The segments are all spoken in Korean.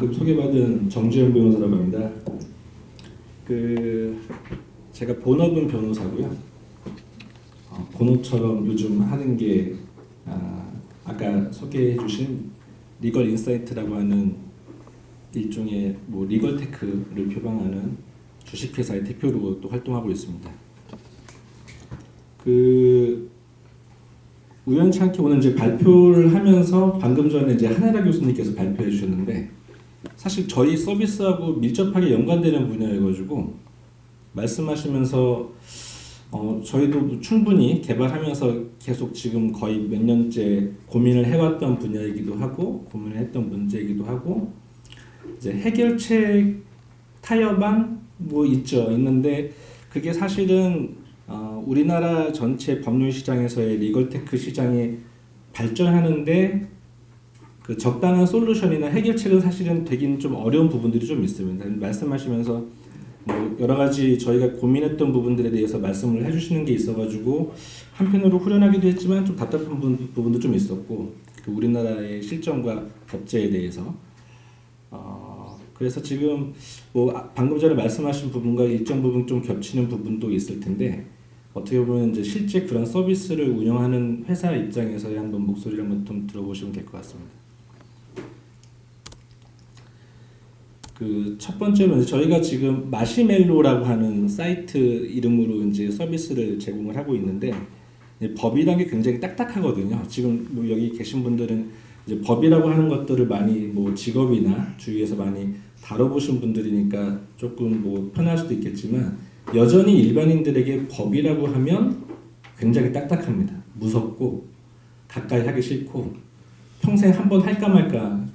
방금 소개받은 정주영 변호사라고 합니다. 제가 본업은 변호사고요. 본업처럼 요즘 하는 게 아까 소개해주신 리걸 인사이트라고 하는 일종의 리걸 테크를 표방하는 주식회사의 대표로 또 활동하고 있습니다. 우연찮게 오늘 이제 발표를 하면서 방금 전에 이제 한혜라 교수님께서 발표해 주셨는데 사실 저희 서비스하고 밀접하게 연관되는 분야여가지고 말씀하시면서 저희도 충분히 개발하면서 계속 지금 거의 몇 년째 고민을 해왔던 분야이기도 하고 고민을 했던 문제이기도 하고 이제 해결책 타협안 있는데 그게 사실은 우리나라 전체 법률 시장에서의 리걸테크 시장이 발전하는데 그 적당한 솔루션이나 해결책은 사실은 되긴 좀 어려운 부분들이 좀 있습니다. 말씀하시면서 여러 가지 저희가 고민했던 부분들에 대해서 말씀을 해주시는 게 있어가지고 한편으로 후련하기도 했지만 좀 답답한 부분도 좀 있었고 우리나라의 실정과 법제에 대해서 그래서 지금 방금 전에 말씀하신 부분과 일정 부분 좀 겹치는 부분도 있을 텐데 어떻게 보면 이제 실제 그런 서비스를 운영하는 회사 입장에서의 한번 목소리를 한번 좀 들어보시면 될 것 같습니다. 첫 번째는 저희가 지금 마시멜로라고 하는 사이트 이름으로 이제 서비스를 제공을 하고 있는데 법이라는 게 굉장히 딱딱하거든요. 지금 여기 계신 분들은 이제 법이라고 하는 것들을 많이 직업이나 주위에서 많이 다뤄보신 분들이니까 조금 편할 수도 있겠지만 여전히 일반인들에게 법이라고 하면 굉장히 딱딱합니다. 무섭고 가까이 하기 싫고 평생 한번 할까 말까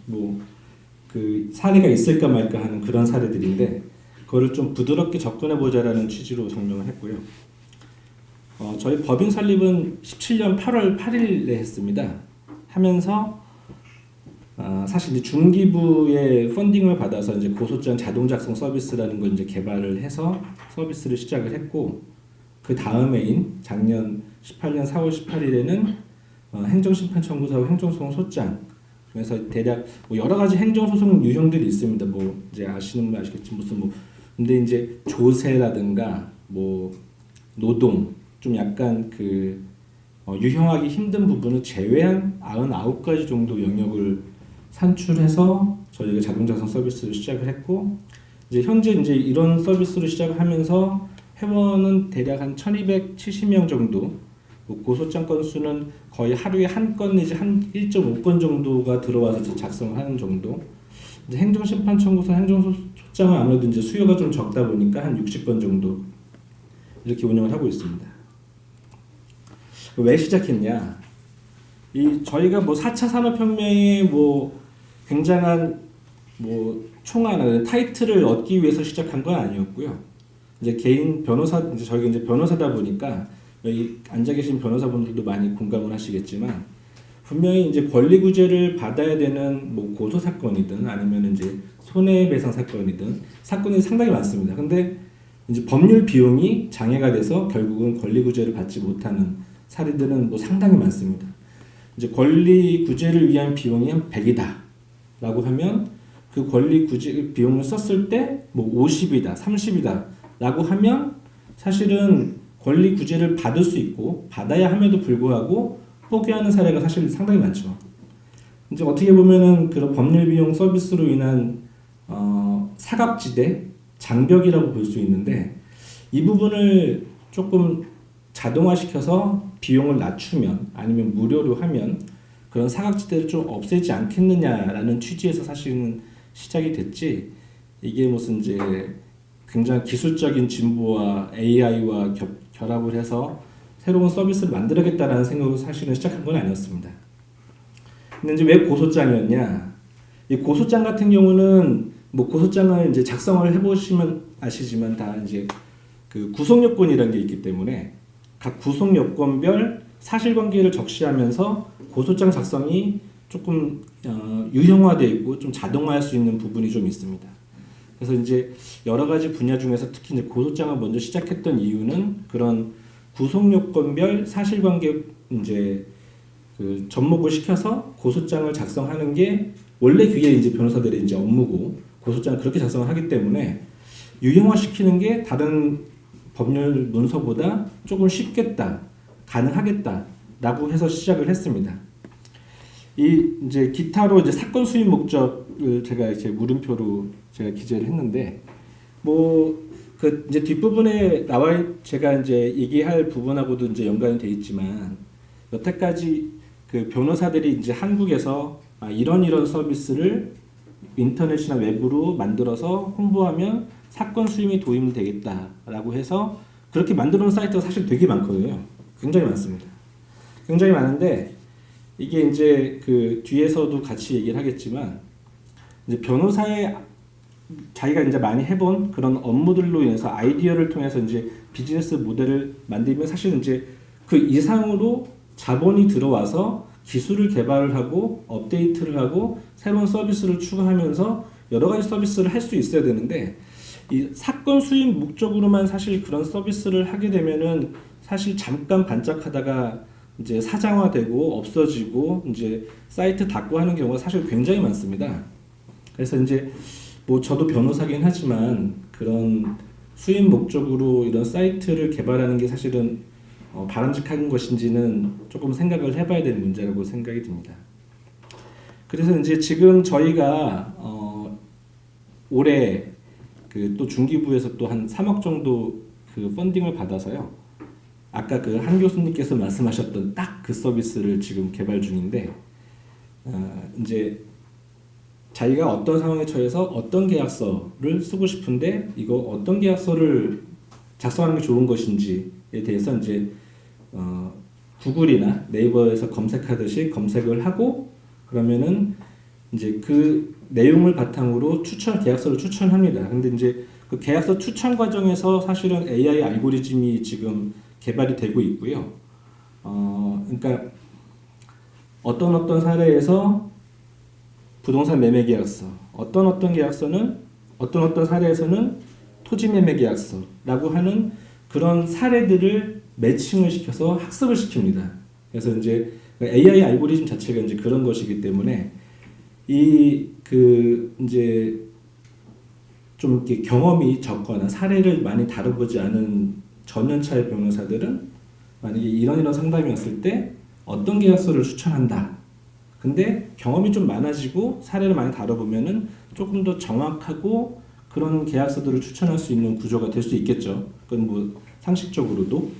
사례가 있을까 말까 하는 그런 사례들인데 그거를 좀 부드럽게 접근해 보자라는 취지로 정명을 했고요. 저희 법인 설립은 17년 8월 8일에 했습니다. 하면서 사실 이제 중기부의 펀딩을 받아서 이제 고소장 자동 작성 서비스라는 걸 이제 개발을 해서 서비스를 시작을 했고 그 다음해인 작년 18년 4월 18일에는 행정심판청구사하고 행정소송 소장 그래서 대략 여러 가지 행정소송 유형들이 있습니다. 이제 아시는 분 아시겠지 근데 이제 조세라든가 노동 좀 약간 유형하기 힘든 부분을 제외한 99가지 정도 영역을 산출해서 저희가 자동작성 서비스를 시작을 했고 이제 현재 이제 이런 서비스를 시작을 하면서 회원은 대략 한 1270명 정도 고소장 건수는 거의 하루에 한 건 내지 한 1.5건 정도가 들어와서 작성을 하는 정도 이제 행정심판 청구서 행정소장은 아무래도 이제 수요가 좀 적다 보니까 한 60건 정도 이렇게 운영을 하고 있습니다. 왜 시작했냐 저희가 4차 산업혁명에 굉장한 총알 타이틀을 얻기 위해서 시작한 건 아니었고요. 이제 개인 변호사 이제 저희가 이제 변호사다 보니까 여기 앉아 계신 변호사분들도 많이 공감을 하시겠지만 분명히 이제 권리 구제를 받아야 되는 고소 사건이든 아니면 이제 손해배상 사건이든 사건이 상당히 많습니다. 근데 이제 법률 비용이 장애가 돼서 결국은 권리 구제를 받지 못하는 사례들은 상당히 많습니다. 이제 권리 구제를 위한 비용이 한 100이다. 라고 하면 그 권리 구제 비용을 썼을 때 50이다, 30이다 라고 하면 사실은 권리 구제를 받을 수 있고 받아야 함에도 불구하고 포기하는 사례가 사실 상당히 많죠. 이제 어떻게 보면은 그런 법률 비용 서비스로 인한 사각지대, 장벽이라고 볼 수 있는데 이 부분을 조금 자동화시켜서 비용을 낮추면 아니면 무료로 하면 그런 사각지대를 좀 없애지 않겠느냐라는 취지에서 사실은 시작이 됐지 이게 무슨 이제 굉장히 기술적인 진보와 AI와 결합을 해서 새로운 서비스를 만들어야겠다라는 생각으로 사실은 시작한 건 아니었습니다. 근데 이제 왜 고소장이었냐? 이 고소장 같은 경우는 고소장을 이제 작성을 해보시면 아시지만 다 이제 구속 요건이라는 게 있기 때문에 각 구속 요건별 사실관계를 적시하면서 고소장 작성이 조금 유형화되어 있고 좀 자동화할 수 있는 부분이 좀 있습니다. 그래서 이제 여러 가지 분야 중에서 특히 이제 고소장을 먼저 시작했던 이유는 그런 구속 요건별 사실관계 이제 접목을 시켜서 고소장을 작성하는 게 원래 그게 이제 변호사들의 이제 업무고 고소장을 그렇게 작성을 하기 때문에 유형화시키는 게 다른 법률 문서보다 조금 쉽겠다, 가능하겠다라고 해서 시작을 했습니다. 이 이제 기타로 이제 사건 수입 목적을 제가 이제 물음표로 제가 기재를 했는데 뭐 그 이제 뒷부분에 제가 이제 얘기할 부분하고도 이제 연관이 돼 있지만 여태까지 그 변호사들이 이제 한국에서 이런 서비스를 인터넷이나 웹으로 만들어서 홍보하면 사건 수임이 도움이 되겠다라고 해서 그렇게 만들어 놓은 사이트가 사실 되게 많거든요. 굉장히 많습니다. 굉장히 많은데 이게 이제 그 뒤에서도 같이 얘기를 하겠지만 이제 변호사의 자기가 이제 많이 해본 그런 업무들로 인해서 아이디어를 통해서 이제 비즈니스 모델을 만들면 사실 이제 그 이상으로 자본이 들어와서 기술을 개발을 하고 업데이트를 하고 새로운 서비스를 추가하면서 여러 가지 서비스를 할 수 있어야 되는데 이 사건 수입 목적으로만 사실 그런 서비스를 하게 되면은 사실 잠깐 반짝하다가 이제 사장화되고 없어지고 이제 사이트 닫고 하는 경우가 사실 굉장히 많습니다. 그래서 이제 뭐 저도 변호사긴 하지만 그런 수입 목적으로 이런 사이트를 개발하는 게 사실은 바람직한 것인지는 조금 생각을 해봐야 될 문제라고 생각이 듭니다. 그래서 이제 지금 저희가 올해 그 또 중기부에서 또 한 3억 정도 그 펀딩을 받아서요. 아까 그 한 교수님께서 말씀하셨던 딱 그 서비스를 지금 개발 중인데 이제 자기가 어떤 상황에 처해서 어떤 계약서를 쓰고 싶은데 이거 어떤 계약서를 작성하는 게 좋은 것인지에 대해서 이제 구글이나 네이버에서 검색하듯이 검색을 하고 그러면은 이제 그 내용을 바탕으로 계약서를 추천합니다. 근데 이제 그 계약서 추천 과정에서 사실은 AI 알고리즘이 지금 개발이 되고 있고요. 그러니까 어떤 사례에서 부동산 매매 계약서, 어떤 계약서는 어떤 사례에서는 토지 매매 계약서라고 하는 그런 사례들을 매칭을 시켜서 학습을 시킵니다. 그래서 이제 AI 알고리즘 자체가 이제 그런 것이기 때문에 이제 좀 이렇게 경험이 적거나 사례를 많이 다뤄보지 않은 전년차의 변호사들은 만약에 이런 상담이 왔을 때 어떤 계약서를 추천한다. 근데 경험이 좀 많아지고 사례를 많이 다뤄보면은 조금 더 정확하고 그런 계약서들을 추천할 수 있는 구조가 될 수 있겠죠. 그건 뭐 상식적으로도.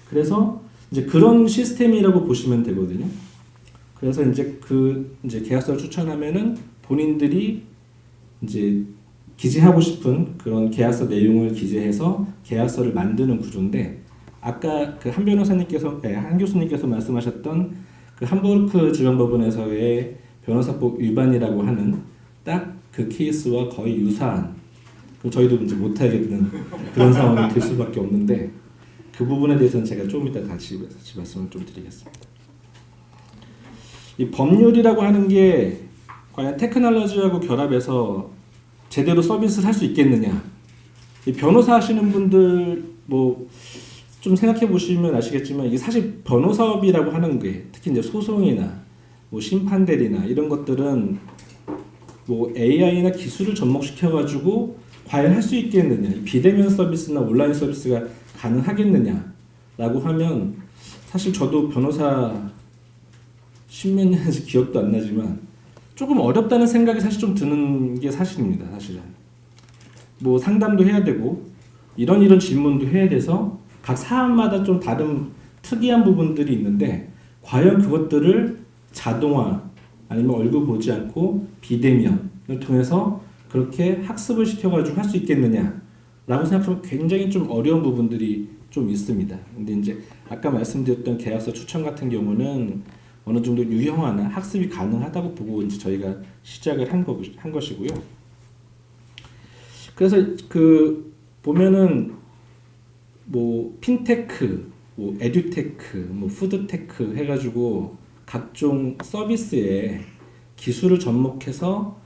그래서 이제 그런 시스템이라고 보시면 되거든요. 그래서 이제 이제 계약서를 추천하면은 본인들이 이제 기재하고 싶은 그런 계약서 내용을 기재해서 계약서를 만드는 구조인데 아까 그 한 변호사님께서 한 교수님께서 말씀하셨던 그 함부르크 지방법원에서의 변호사법 위반이라고 하는 딱 그 케이스와 거의 유사한 그럼 저희도 이제 못하겠는 그런 상황이 될 수밖에 없는데 그 부분에 대해서는 제가 조금 이따 다시 말씀을 좀 드리겠습니다. 이 법률이라고 하는 게 과연 테크놀로지하고 결합해서 제대로 서비스를 할 수 있겠느냐? 이 변호사 하시는 분들 뭐 좀 생각해 보시면 아시겠지만 이게 사실 변호사업이라고 하는 게 특히 이제 소송이나 뭐 심판 대리나 이런 것들은 뭐 AI나 기술을 접목시켜 가지고 과연 할 수 있겠느냐? 비대면 서비스나 온라인 서비스가 가능하겠느냐라고 하면 사실 저도 변호사 십몇 년인지 기억도 안 나지만 조금 어렵다는 생각이 사실 좀 드는 게 사실입니다. 사실은 뭐 상담도 해야 되고 이런 질문도 해야 돼서 각 사안마다 좀 다른 특이한 부분들이 있는데 과연 그것들을 자동화 아니면 얼굴 보지 않고 비대면을 통해서 그렇게 학습을 시켜가지고 할 수 있겠느냐라고 생각하면 굉장히 좀 어려운 부분들이 좀 있습니다. 근데 이제 아까 말씀드렸던 계약서 추천 같은 경우는 어느 정도 유형화나 학습이 가능하다고 보고 이제 저희가 시작을 한 것이고요. 그래서 그 보면은 뭐 핀테크, 뭐 에듀테크, 뭐 푸드테크 해가지고 각종 서비스에 기술을 접목해서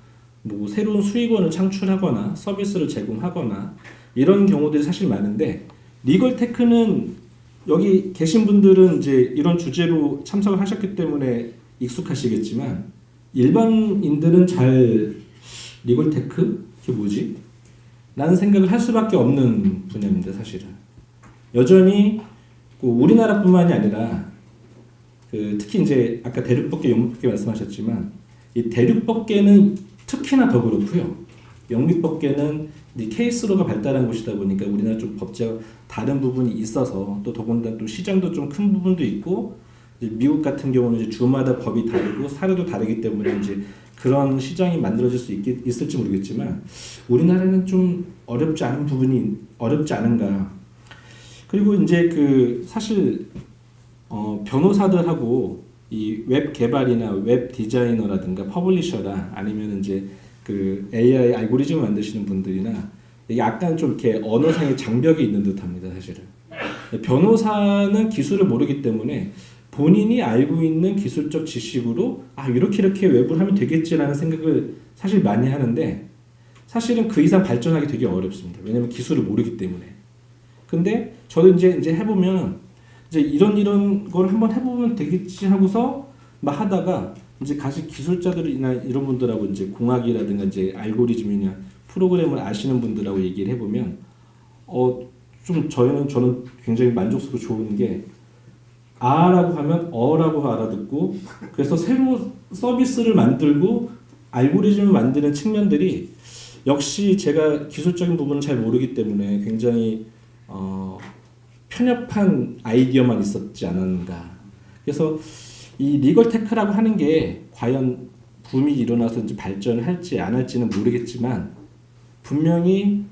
뭐 새로운 수익원을 창출하거나 서비스를 제공하거나 이런 경우들이 사실 많은데 리걸테크는 여기 계신 분들은 이제 이런 주제로 참석을 하셨기 때문에 익숙하시겠지만 일반인들은 잘 리걸테크? 그게 뭐지? 라는 생각을 할 수밖에 없는 분야입니다, 사실은. 여전히 우리나라뿐만이 아니라 특히 이제 아까 대륙법계, 영미법계 말씀하셨지만 이 대륙법계는 특히나 더 그렇고요. 영미법계는 이제 케이스로가 발달한 곳이다 보니까 우리나라 좀 법제가 다른 부분이 있어서 또 더군다나 또 시장도 좀 큰 부분도 있고 이제 미국 같은 경우는 이제 주마다 법이 다르고 사례도 다르기 때문에 이제 그런 시장이 만들어질 수 있을지 모르겠지만 우리나라는 좀 어렵지 않은 부분이 어렵지 않은가. 그리고 이제 사실 변호사들하고 이 웹 개발이나 웹 디자이너라든가 퍼블리셔라 아니면 이제 AI 알고리즘 만드시는 분들이나 이게 약간 좀 이렇게 언어상의 장벽이 있는 듯합니다, 사실은. 변호사는 기술을 모르기 때문에 본인이 알고 있는 기술적 지식으로 이렇게 웹을 하면 되겠지라는 생각을 사실 많이 하는데 사실은 그 이상 발전하기 되게 어렵습니다. 왜냐면 기술을 모르기 때문에. 근데 저도 이제 해보면 이제 이런 걸 한번 해보면 되겠지 하고서 막 하다가 이제 같이 기술자들이나 이런 분들하고 이제 공학이라든가 이제 알고리즘이나 프로그램을 아시는 분들하고 얘기를 해보면 저는 굉장히 만족스럽고 좋은 게 아라고 하면 어라고 알아듣고 그래서 새로 서비스를 만들고 알고리즘을 만드는 측면들이 역시 제가 기술적인 부분은 잘 모르기 때문에 굉장히 편협한 아이디어만 있었지 않았는가. 그래서 이 리걸테크라고 하는 게 과연 붐이 일어나서 이제 발전을 할지 안 할지는 모르겠지만 분명히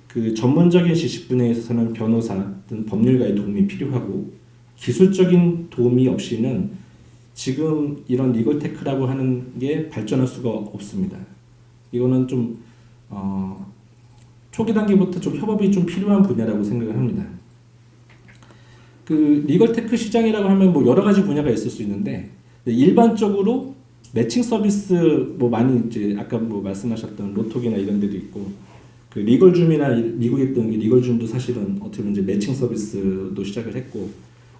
그 전문적인 지식 분야에 있어서는 변호사 또는 법률가의 도움이 필요하고 기술적인 도움이 없이는 지금 이런 리걸테크라고 하는 게 발전할 수가 없습니다. 이거는 좀 초기 단계부터 좀 협업이 좀 필요한 분야라고 생각을 합니다. 리걸테크 시장이라고 하면 뭐 여러 가지 분야가 있을 수 있는데 일반적으로 매칭 서비스 많이 이제 아까 말씀하셨던 로톡이나 이런 데도 있고 리걸줌이나 미국에 있던 리걸줌도 사실은 어떻게 보면 이제 매칭 서비스도 시작을 했고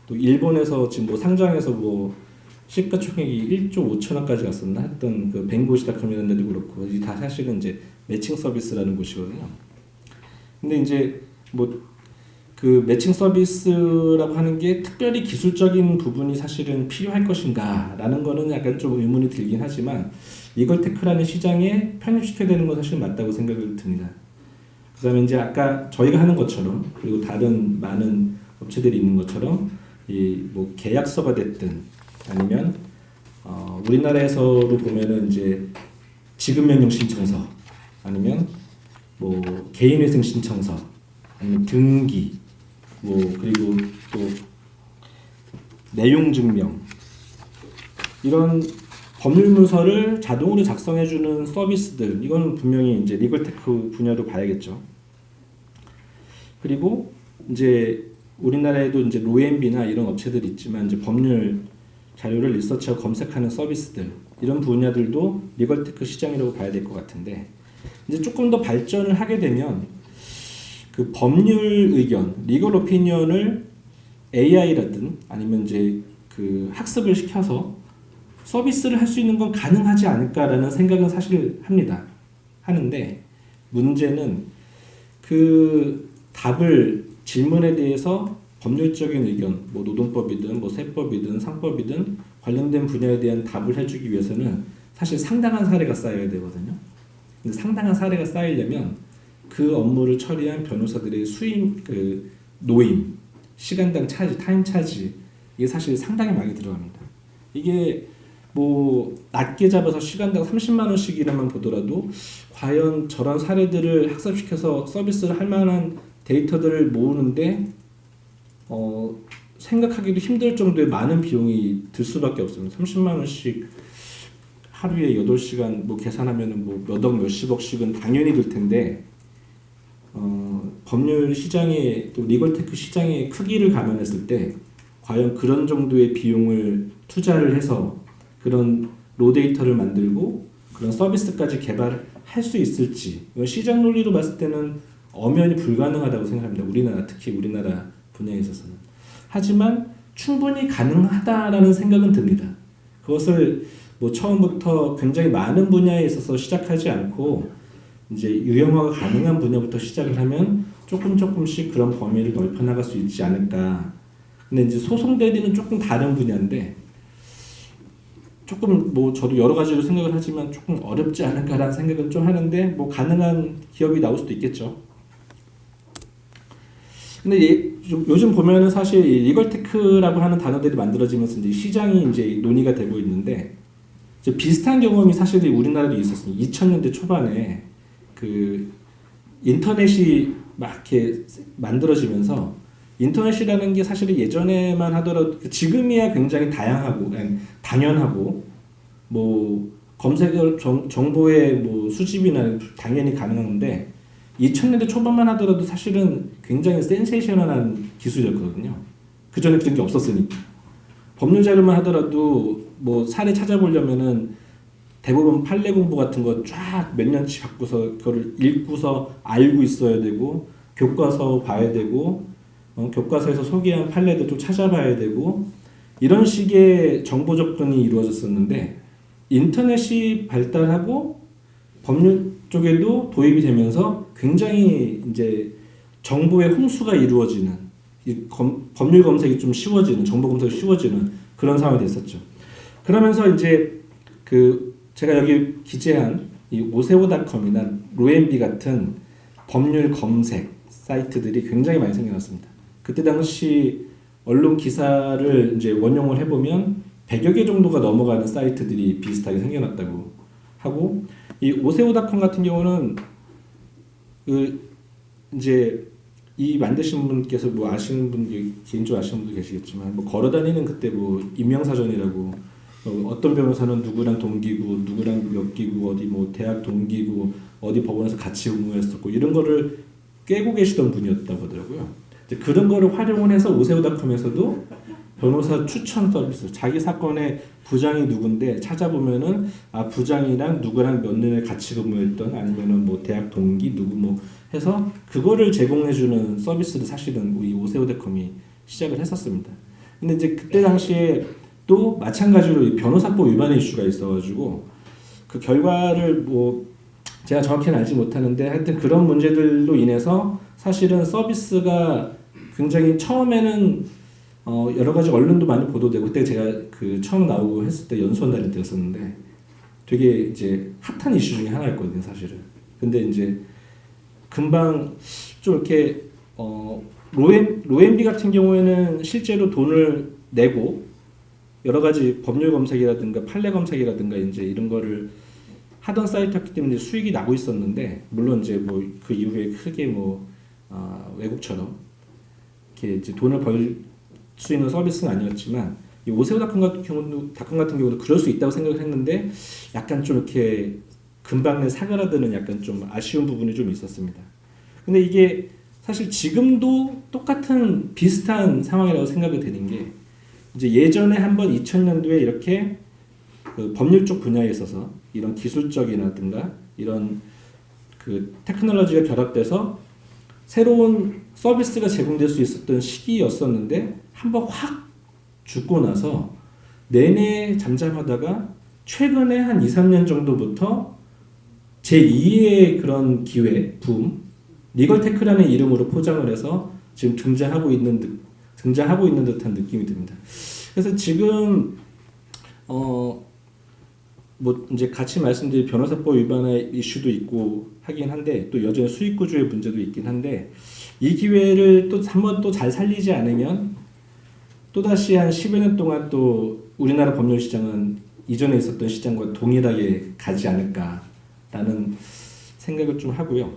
또 일본에서 지금 상장해서 시가총액이 1조 5천억까지 갔었나 했던 뱅고시닷컴 이런 데도 그렇고 이 다 사실은 이제 매칭 서비스라는 곳이거든요. 근데 이제 매칭 서비스라고 하는 게 특별히 기술적인 부분이 사실은 필요할 것인가라는 거는 약간 좀 의문이 들긴 하지만 리걸테크라는 시장에 편입시켜야 되는 건 사실 맞다고 생각을 듭니다. 그 다음에 이제 아까 저희가 하는 것처럼 그리고 다른 많은 업체들이 있는 것처럼 계약서가 됐든 아니면 우리나라에서로 보면은 이제 지급명령 신청서 아니면 개인회생 신청서 아니면 등기 그리고 또 내용 증명 이런 법률 문서를 자동으로 작성해주는 서비스들 이거는 분명히 이제 리걸테크 분야로 봐야겠죠. 그리고 이제 우리나라에도 이제 로엠비나 이런 업체들이 있지만 이제 법률 자료를 리서치하고 검색하는 서비스들 이런 분야들도 리걸테크 시장이라고 봐야 될 것 같은데 이제 조금 더 발전을 하게 되면 법률 의견, 리걸 오피니언을 AI라든 아니면 이제 학습을 시켜서 서비스를 할 수 있는 건 가능하지 않을까라는 생각은 사실 하는데 문제는 질문에 대해서 법률적인 의견, 노동법이든 세법이든 상법이든 관련된 분야에 대한 답을 해주기 위해서는 사실 상당한 사례가 쌓여야 되거든요. 근데 상당한 사례가 쌓이려면 그 업무를 처리한 변호사들의 노임, 시간당 차지, 타임 차지 이게 사실 상당히 많이 들어갑니다. 이게 낮게 잡아서 시간당 30만 원씩이라만 보더라도 과연 저런 사례들을 학습시켜서 서비스를 할 만한 데이터들을 모으는데 생각하기도 힘들 정도의 많은 비용이 들 수밖에 없습니다. 30만 원씩 하루에 8시간 계산하면은 몇억 몇십억씩은 당연히 들 텐데 법률 시장의 또 리걸테크 시장의 크기를 감안했을 때 과연 그런 정도의 비용을 투자를 해서 그런 로데이터를 만들고 그런 서비스까지 개발할 수 있을지 시장 논리로 봤을 때는 엄연히 불가능하다고 생각합니다. 특히 우리나라 분야에 있어서는. 하지만 충분히 가능하다라는 생각은 듭니다. 그것을 뭐 처음부터 굉장히 많은 분야에 있어서 시작하지 않고 이제 유형화가 가능한 분야부터 시작을 하면 조금씩 그런 범위를 넓혀 나갈 수 있지 않을까. 근데 이제 소송 대리는 조금 다른 분야인데 조금 뭐 저도 여러 가지로 생각을 하지만 조금 어렵지 않을까라는 생각을 좀 하는데 뭐 가능한 기업이 나올 수도 있겠죠. 근데 요즘 보면은 사실 리걸테크라고 하는 단어들이 만들어지면서 이제 시장이 이제 논의가 되고 있는데 이제 비슷한 경험이 사실 우리나라도 있었습니다. 2000년대 초반에 그 인터넷이 막 이렇게 만들어지면서 인터넷이라는 게 사실 예전에만 하더라도 지금이야 굉장히 다양하고 당연하고 뭐 검색을 정보의 뭐 수집이나 당연히 가능한데 2000년대 초반만 하더라도 사실은 굉장히 센세이셔널한 기술이었거든요. 그 전에 그런 게 없었으니까. 법률 자료만 하더라도 뭐 사례 찾아보려면은 대법원 판례 공부 같은 거 쫙 몇 년치 갖고서 그거를 읽고서 알고 있어야 되고 교과서 봐야 되고 교과서에서 소개한 판례도 좀 찾아봐야 되고 이런 식의 정보 접근이 이루어졌었는데 인터넷이 발달하고 법률 쪽에도 도입이 되면서 굉장히 이제 정보의 홍수가 이루어지는 법률 검색이 좀 쉬워지는 정보 검색이 쉬워지는 그런 상황이 됐었죠. 그러면서 이제 그 제가 여기 기재한 이 오세오닷컴이나 로엠비 같은 법률 검색 사이트들이 굉장히 많이 생겨났습니다. 그때 당시 언론 기사를 이제 원용을 해보면 100여 개 정도가 넘어가는 사이트들이 비슷하게 생겨났다고 하고 이 오세오닷컴 같은 경우는 그 이제 이 만드신 분께서 뭐 아시는 분 개인적으로 아시는 분도 계시겠지만 뭐 걸어다니는 그때 뭐 임명사전이라고 어떤 변호사는 누구랑 동기고 누구랑 몇 기고 어디 뭐 대학 동기고 어디 법원에서 같이 근무했었고 이런 거를 꿰고 계시던 분이었다고 하더라고요. 이제 그런 거를 활용을 해서 오세오닷컴에서도 변호사 추천 서비스 자기 사건의 부장이 누군데 찾아보면은 아 부장이랑 누구랑 몇 년에 같이 근무했던 아니면은 뭐 대학 동기 누구 뭐 해서 그거를 제공해주는 서비스를 사실은 우리 오세오닷컴이 시작을 했었습니다. 근데 이제 그때 당시에 또 마찬가지로 이 변호사법 위반의 이슈가 있어가지고 그 결과를 뭐 제가 정확히는 알지 못하는데 하여튼 그런 문제들로 인해서 사실은 서비스가 굉장히 처음에는 여러 가지 언론도 많이 보도되고 그때 제가 그 처음 나오고 했을 때 연수원 다닐 때였었는데 되게 이제 핫한 이슈 중에 하나였거든요 사실은. 근데 이제 금방 좀 이렇게 로엠비 같은 경우에는 실제로 돈을 내고 여러 가지 법률 검색이라든가 판례 검색이라든가 이제 이런 거를 하던 사이트였기 때문에 수익이 나고 있었는데 물론 이제 뭐 그 이후에 크게 뭐 외국처럼 이렇게 이제 돈을 벌 수 있는 서비스는 아니었지만 이 오세오닷컴 같은 경우도 그럴 수 있다고 생각을 했는데 약간 좀 이렇게 금방 사그라드는 약간 좀 아쉬운 부분이 좀 있었습니다. 근데 이게 사실 지금도 똑같은 비슷한 상황이라고 생각이 되는 게 이제 예전에 한번 2000년도에 이렇게 그 법률 쪽 분야에 있어서 이런 기술적이라든가 이런 그 테크놀로지가 결합돼서 새로운 서비스가 제공될 수 있었던 시기였었는데 한번 확 죽고 나서 내내 잠잠하다가 최근에 한 2, 3년 정도부터 제2의 그런 기회, 붐, 리걸테크라는 이름으로 포장을 해서 지금 등장하고 있는 듯한 느낌이 듭니다. 그래서 지금 뭐 이제 같이 말씀드린 변호사법 위반의 이슈도 있고 하긴 한데 또 여전히 수익 구조의 문제도 있긴 한데 이 기회를 또 한번 또 잘 살리지 않으면 또 다시 한 10여 년 동안 또 우리나라 법률 시장은 이전에 있었던 시장과 동일하게 가지 않을까라는 생각을 좀 하고요.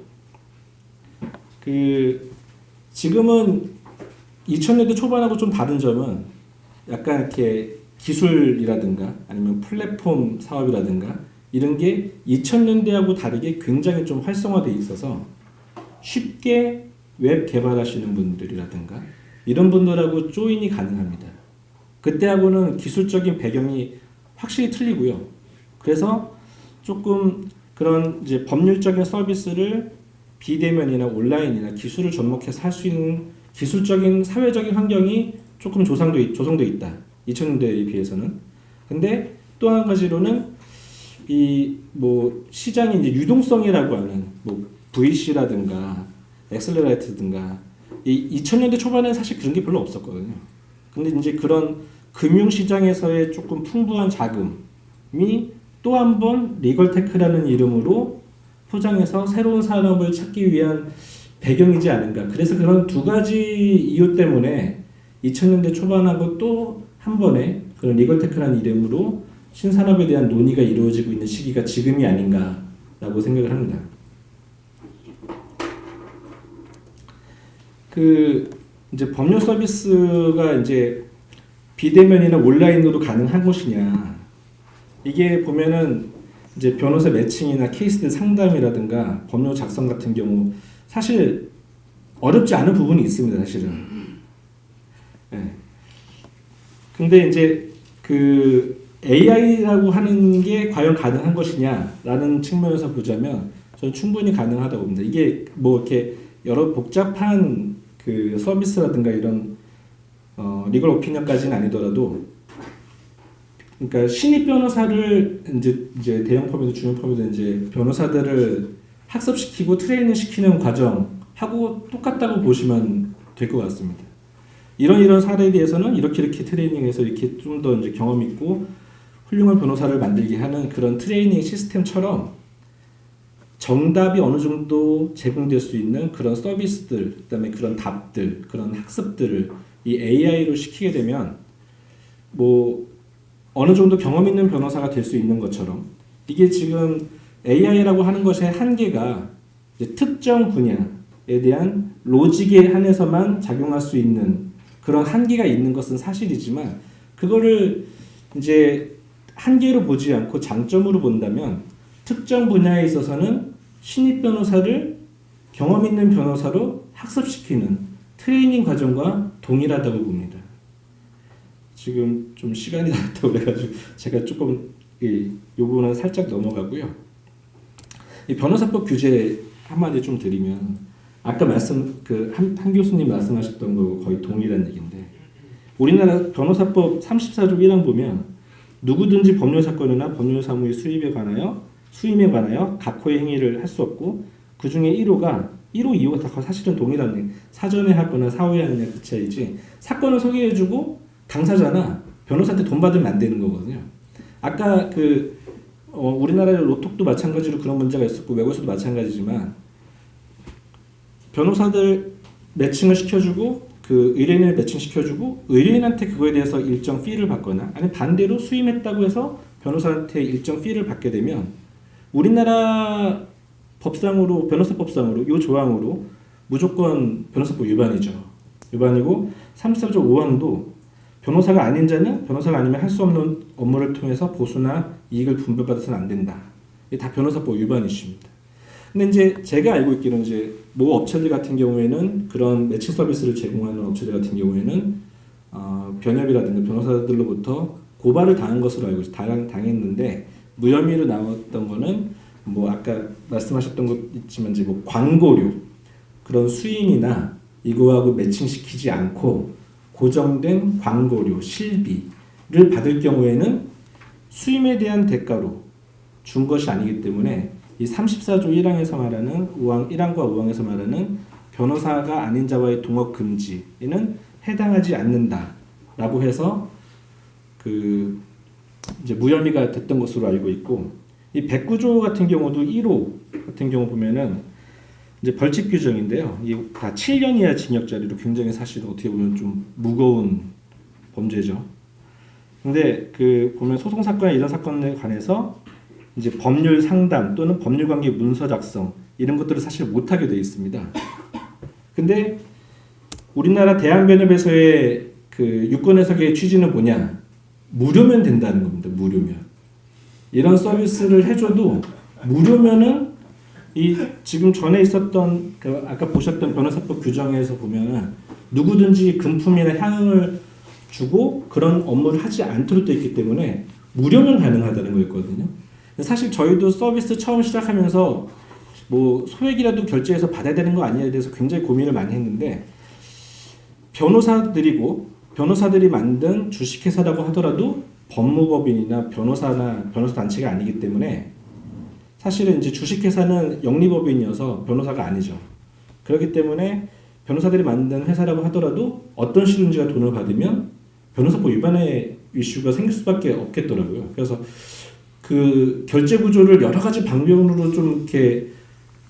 그 지금은 2000년대 초반하고 좀 다른 점은 약간 이렇게 기술이라든가 아니면 플랫폼 사업이라든가 이런 게 2000년대하고 다르게 굉장히 좀 활성화되어 있어서 쉽게 웹 개발하시는 분들이라든가 이런 분들하고 조인이 가능합니다. 그때하고는 기술적인 배경이 확실히 틀리고요. 그래서 조금 그런 이제 법률적인 서비스를 비대면이나 온라인이나 기술을 접목해서 할 수 있는 기술적인 사회적인 환경이 조금 조성돼 있다. 2000년대에 비해서는. 근데 또 한 가지로는 이 뭐 시장의 이제 유동성이라고 하는 뭐 VC라든가 엑셀러레이트든가 이 2000년대 초반에는 사실 그런 게 별로 없었거든요. 근데 이제 그런 금융시장에서의 조금 풍부한 자금이 또 한 번 리걸테크라는 이름으로 포장해서 새로운 산업을 찾기 위한 배경이지 않은가. 그래서 그런 두 가지 이유 때문에 2000년대 초반하고 또 한 번에 그런 리걸테크라는 이름으로 신산업에 대한 논의가 이루어지고 있는 시기가 지금이 아닌가라고 생각을 합니다. 그 이제 법률 서비스가 이제 비대면이나 온라인으로 가능한 것이냐. 이게 보면은 이제 변호사 매칭이나 케이스들 상담이라든가 법률 작성 같은 경우 사실 어렵지 않은 부분이 있습니다, 사실은. 네. 근데 이제 그 AI라고 하는 게 과연 가능한 것이냐라는 측면에서 보자면 저는 충분히 가능하다고 봅니다. 이게 뭐 이렇게 여러 복잡한 그 서비스라든가 이런 리걸 오피니언까지는 아니더라도 그러니까 신입 변호사를 이제 대형 법에도 중형 법에도 이제 변호사들을 학습시키고 트레이닝 시키는 과정하고 똑같다고 보시면 될 것 같습니다. 이런 사례에 대해서는 이렇게 트레이닝해서 이렇게 좀 더 이제 경험 있고 훌륭한 변호사를 만들게 하는 그런 트레이닝 시스템처럼 정답이 어느 정도 제공될 수 있는 그런 서비스들, 그다음에 그런 답들, 그런 학습들을 이 AI로 시키게 되면 뭐 어느 정도 경험 있는 변호사가 될 수 있는 것처럼 이게 지금 AI라고 하는 것의 한계가 이제 특정 분야에 대한 로직에 한해서만 작용할 수 있는 그런 한계가 있는 것은 사실이지만 그거를 이제 한계로 보지 않고 장점으로 본다면 특정 분야에 있어서는 신입 변호사를 경험 있는 변호사로 학습시키는 트레이닝 과정과 동일하다고 봅니다. 지금 좀 시간이 나왔다고 그래가지고 제가 조금 이 부분은 살짝 넘어가고요. 이 변호사법 규제 한마디 좀 드리면 아까 한 교수님 말씀하셨던 거 거의 동일한 얘기인데 우리나라 변호사법 34조 1항 보면 누구든지 법률 사건이나 법률 사무의 수임에 관하여 각호의 행위를 할 수 없고 그 중에 1호가 1호, 2호가 다 사실은 동일한 사전에 하거나 사후에 하느냐 그 차이지 사건을 소개해주고 당사자나 변호사한테 돈 받으면 안 되는 거거든요. 아까 우리나라의 로톡도 마찬가지로 그런 문제가 있었고 외국에서도 마찬가지지만 변호사들 매칭을 시켜주고 그 의뢰인을 매칭시켜주고 의뢰인한테 그거에 대해서 일정 피를 받거나 아니면 반대로 수임했다고 해서 변호사한테 일정 피를 받게 되면 우리나라 법상으로 변호사법상으로 이 조항으로 무조건 변호사법 위반이죠. 위반이고 34조 5항도 변호사가 아닌 자는 변호사가 아니면 할 수 없는 업무를 통해서 보수나 이익을 분배받아서는 안 된다. 이게 다 변호사법 위반이십니다. 근데 이제 제가 알고 있기로는 이제 모 업체들 같은 경우에는 그런 매칭 서비스를 제공하는 업체들 같은 경우에는 변협이라든가 변호사들로부터 고발을 당한 것으로 알고 당했는데 무혐의로 나왔던 거는 뭐 아까 말씀하셨던 것 있지만 이제 뭐 광고료 그런 수임이나 이거하고 매칭시키지 않고 고정된 광고료 실비를 받을 경우에는 수임에 대한 대가로 준 것이 아니기 때문에 이 34조 1항에서 말하는 1항과 5항에서 말하는 변호사가 아닌 자와의 동업 금지에는 해당하지 않는다라고 해서 이제 무혐의가 됐던 것으로 알고 있고 이 109조 같은 경우도 1호 같은 경우 보면은 이제 벌칙 규정인데요. 이게 다 7년 이하 징역자리로 굉장히 사실 어떻게 보면 좀 무거운 범죄죠. 근데 보면 소송 사건이나 이런 사건에 관해서 이제 법률 상담 또는 법률 관계 문서 작성 이런 것들을 사실 못하게 되어 있습니다. 근데 우리나라 대한변협에서의 유권 해석의 취지는 뭐냐? 무료면 된다는 겁니다. 무료면. 이런 서비스를 해줘도 무료면은 지금 전에 있었던 아까 보셨던 변호사법 규정에서 보면은 누구든지 금품이나 향응을 주고 그런 업무를 하지 않도록 되어 있기 때문에 무료면 가능하다는 거였거든요. 사실 저희도 서비스 처음 시작하면서 뭐 소액이라도 결제해서 받아야 되는 거 아니냐에 대해서 굉장히 고민을 많이 했는데 변호사들이 만든 주식회사라고 하더라도 법무법인이나 변호사나 변호사 단체가 아니기 때문에 사실은 이제 주식회사는 영리법인이어서 변호사가 아니죠. 그렇기 때문에 변호사들이 만든 회사라고 하더라도 어떤 실무자가 돈을 받으면 변호사법 위반의 이슈가 생길 수밖에 없겠더라고요. 그래서 그 결제 구조를 여러 가지 방면으로 좀 이렇게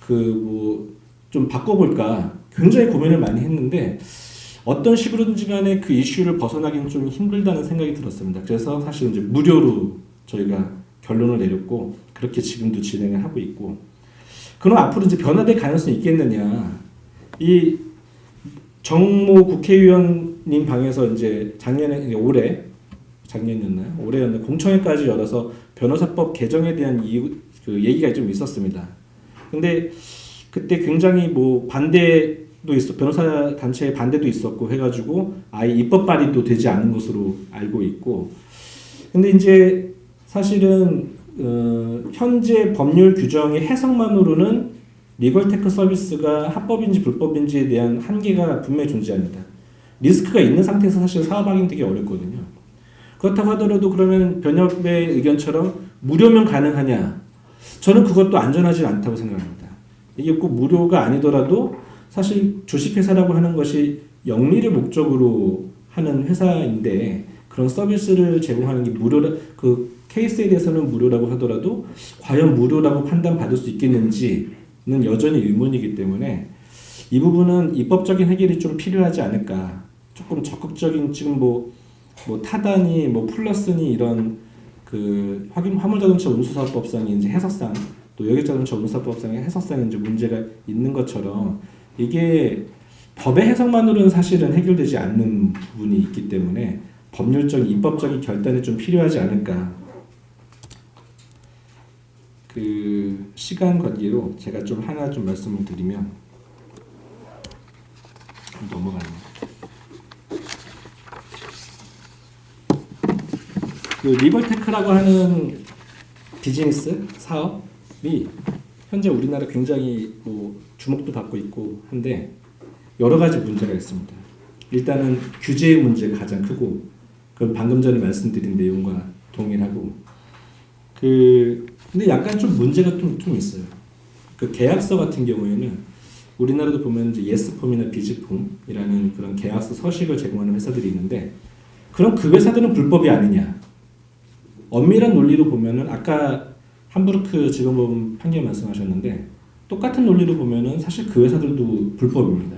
그 뭐 좀 바꿔볼까 굉장히 고민을 많이 했는데 어떤 식으로든지 간에 그 이슈를 벗어나기는 좀 힘들다는 생각이 들었습니다. 그래서 사실 이제 무료로 저희가 결론을 내렸고 그렇게 지금도 진행을 하고 있고 그럼 앞으로 이제 변화될 가능성이 있겠느냐 이 정모 국회의원님 방에서 이제 작년에 작년이었나요? 올해였나 공청회까지 열어서 변호사법 개정에 대한 그 얘기가 좀 있었습니다. 근데 그때 굉장히 뭐 반대도 변호사 단체의 반대도 있었고 해가지고 아예 입법 발의도 되지 않은 것으로 알고 있고 근데 이제 사실은 현재 법률 규정의 해석만으로는 리걸테크 서비스가 합법인지 불법인지에 대한 한계가 분명히 존재합니다. 리스크가 있는 상태에서 사실 사업하기는 되게 어렵거든요. 그렇다고 하더라도 그러면 변협의 의견처럼 무료면 가능하냐? 저는 그것도 안전하지 않다고 생각합니다. 이게 꼭 무료가 아니더라도 사실 주식회사라고 하는 것이 영리를 목적으로 하는 회사인데 그런 서비스를 제공하는 게 그 케이스에 대해서는 무료라고 하더라도 과연 무료라고 판단받을 수 있겠는지는 여전히 의문이기 때문에 이 부분은 입법적인 해결이 좀 필요하지 않을까. 조금 적극적인 지금 뭐 타다니 플러스니 이런 그 화물자동차 운수사업법상의 이제 해석상 또 여객자동차 운수사업법상의 해석상에 이제 문제가 있는 것처럼 이게 법의 해석만으로는 사실은 해결되지 않는 부분이 있기 때문에 법률적인 입법적인 결단이 좀 필요하지 않을까. 그 시간 관계로 제가 좀 하나 좀 말씀을 드리면 넘어가네요. 그 리걸테크라고 하는 비즈니스 사업이 현재 우리나라 굉장히 뭐 주목도 받고 있고 한데 여러 가지 문제가 있습니다. 일단은 규제의 문제가 가장 크고 그건 방금 전에 말씀드린 내용과 동일하고 근데 약간 좀 문제가 좀 있어요. 그 계약서 같은 경우에는 우리나라도 보면 이제 예스폼이나 비즈폼이라는 그런 계약서 서식을 제공하는 회사들이 있는데 그럼 그 회사들은 불법이 아니냐? 엄밀한 논리로 보면은 아까 함부르크 직원법 판결 말씀하셨는데 똑같은 논리로 보면은 사실 그 회사들도 불법입니다.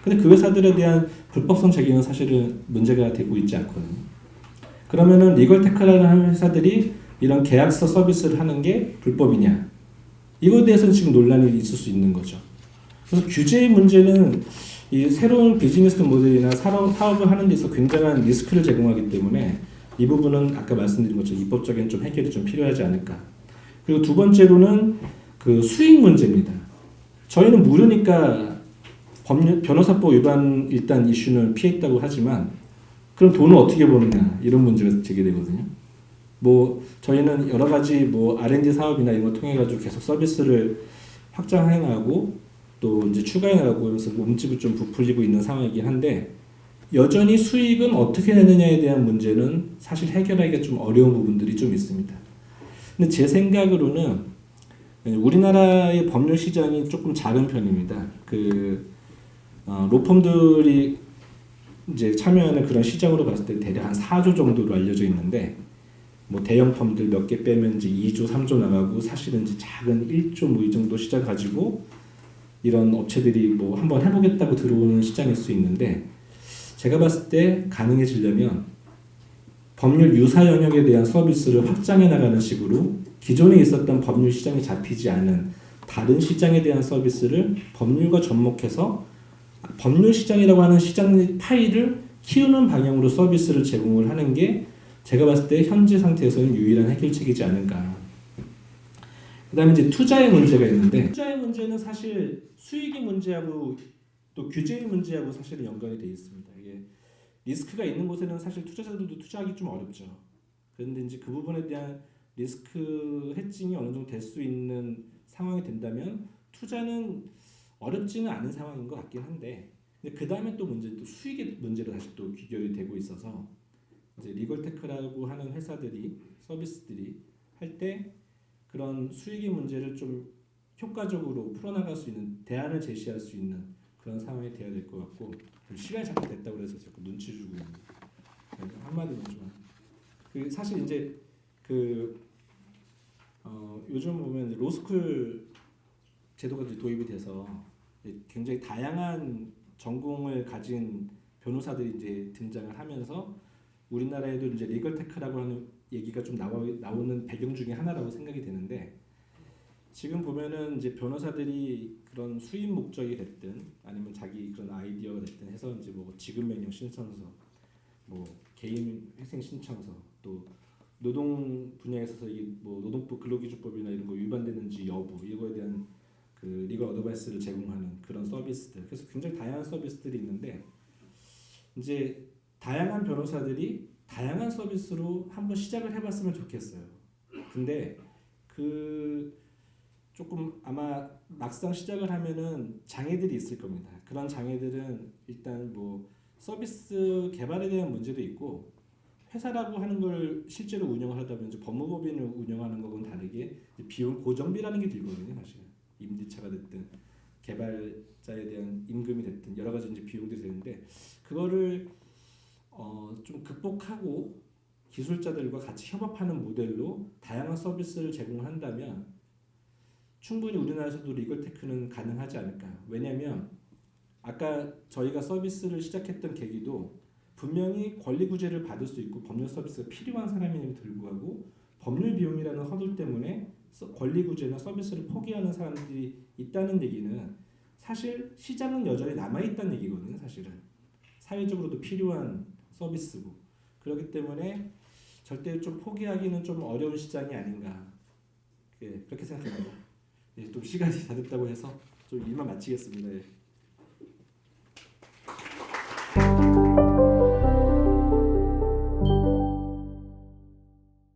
근데 그 회사들에 대한 불법성 제기는 사실은 문제가 되고 있지 않거든요. 그러면은 리걸테크라는 회사들이 이런 계약서 서비스를 하는 게 불법이냐? 이거에 대해서는 지금 논란이 있을 수 있는 거죠. 그래서 규제의 문제는 이 새로운 비즈니스 모델이나 사업을 하는 데 있어 굉장한 리스크를 제공하기 때문에 이 부분은 아까 말씀드린 것처럼 입법적인 좀 해결이 좀 필요하지 않을까. 그리고 두 번째로는 그 수익 문제입니다. 저희는 무료니까 변호사법 위반 일단 이슈는 피했다고 하지만 그럼 돈을 어떻게 버느냐 이런 문제가 제기되거든요. 뭐 저희는 여러 가지 뭐 R&D 사업이나 이런 걸 통해 가지고 계속 서비스를 확장해 나가고 또 이제 추가해 나가고 그래서 몸집을 좀 부풀리고 있는 상황이긴 한데 여전히 수익은 어떻게 내느냐에 대한 문제는 사실 해결하기가 좀 어려운 부분들이 좀 있습니다. 근데 제 생각으로는 우리나라의 법률 시장이 조금 작은 편입니다. 로펌들이 이제 참여하는 그런 시장으로 봤을 때 대략 한 4조 정도로 알려져 있는데 뭐 대형 펌들 몇 개 빼면 이제 2조, 3조 나가고 사실은 이제 작은 1조 뭐 이 정도 시장 가지고 이런 업체들이 뭐 한번 해보겠다고 들어오는 시장일 수 있는데 제가 봤을 때 가능해지려면 법률 유사 영역에 대한 서비스를 확장해 나가는 식으로 기존에 있었던 법률 시장이 잡히지 않은 다른 시장에 대한 서비스를 법률과 접목해서 법률 시장이라고 하는 시장 파이를 키우는 방향으로 서비스를 제공을 하는 게 제가 봤을 때 현재 상태에서는 유일한 해결책이지 않을까. 그 다음에 이제 투자의 문제가 있는데 투자의 문제는 사실 수익의 문제하고 또 규제의 문제하고 사실은 연관이 되어 있습니다. 이게 리스크가 있는 곳에는 사실 투자자들도 투자하기 좀 어렵죠. 그런데 이제 그 부분에 대한 리스크 해칭이 어느 정도 될 수 있는 상황이 된다면 투자는 어렵지는 않은 상황인 것 같긴 한데 근데 그 다음에 또 문제 또 수익의 문제로 다시 또 귀결이 되고 있어서 이제 리걸테크라고 하는 회사들이 서비스들이 할 때 그런 수익의 문제를 좀 효과적으로 풀어나갈 수 있는 대안을 제시할 수 있는 그런 상황이 돼야 될 것 같고 좀 시간이 잠깐 됐다고 그래서 자꾸 눈치 주고 있는 한마디만 좀. 그 사실 이제 그 요즘 보면 이제 로스쿨 제도가 이제 도입이 돼서 이제 굉장히 다양한 전공을 가진 변호사들이 이제 등장을 하면서 우리나라에도 이제 리걸테크라고 하는 얘기가 좀 나오는 배경 중에 하나라고 생각이 되는데 지금 보면은 이제 변호사들이 그런 수입 목적이 됐든 아니면 자기 그런 아이디어가 됐든 해서 이제 뭐 지급 명령 신청서, 뭐 개인 회생 신청서, 또 노동 분야에 있어서 이게 뭐 노동부 근로기준법이나 이런 거 위반되는지 여부 이거에 대한 그 리걸 어드바이스를 제공하는 그런 서비스들. 그래서 굉장히 다양한 서비스들이 있는데 이제 다양한 변호사들이 다양한 서비스로 한번 시작을 해봤으면 좋겠어요. 근데 그 조금 아마 막상 시작을 하면은 장애들이 있을 겁니다. 그런 장애들은 일단 뭐 서비스 개발에 대한 문제도 있고 회사라고 하는 걸 실제로 운영을 하다 보면 이제 법무법인을 운영하는 거하고는 다르게 비용 고정비라는 게 들거든요, 사실은. 임대차가 됐든 개발자에 대한 임금이 됐든 여러 가지 이제 비용들이 되는데 그거를 좀 극복하고 기술자들과 같이 협업하는 모델로 다양한 서비스를 제공한다면 충분히 우리나라에서도 리걸테크는 가능하지 않을까. 왜냐하면 아까 저희가 서비스를 시작했던 계기도 분명히 권리 구제를 받을 수 있고 법률 서비스가 필요한 사람임에도 불구하고 법률 비용이라는 허들 때문에 권리 구제나 서비스를 포기하는 사람들이 있다는 얘기는 사실 시장은 여전히 남아있다는 얘기거든요. 사실은 사회적으로도 필요한 서비스고 그렇기 때문에 절대 좀 포기하기는 좀 어려운 시장이 아닌가 그렇게 생각합니다. 또 시간이 다 됐다고 해서 좀 일만 마치겠습니다.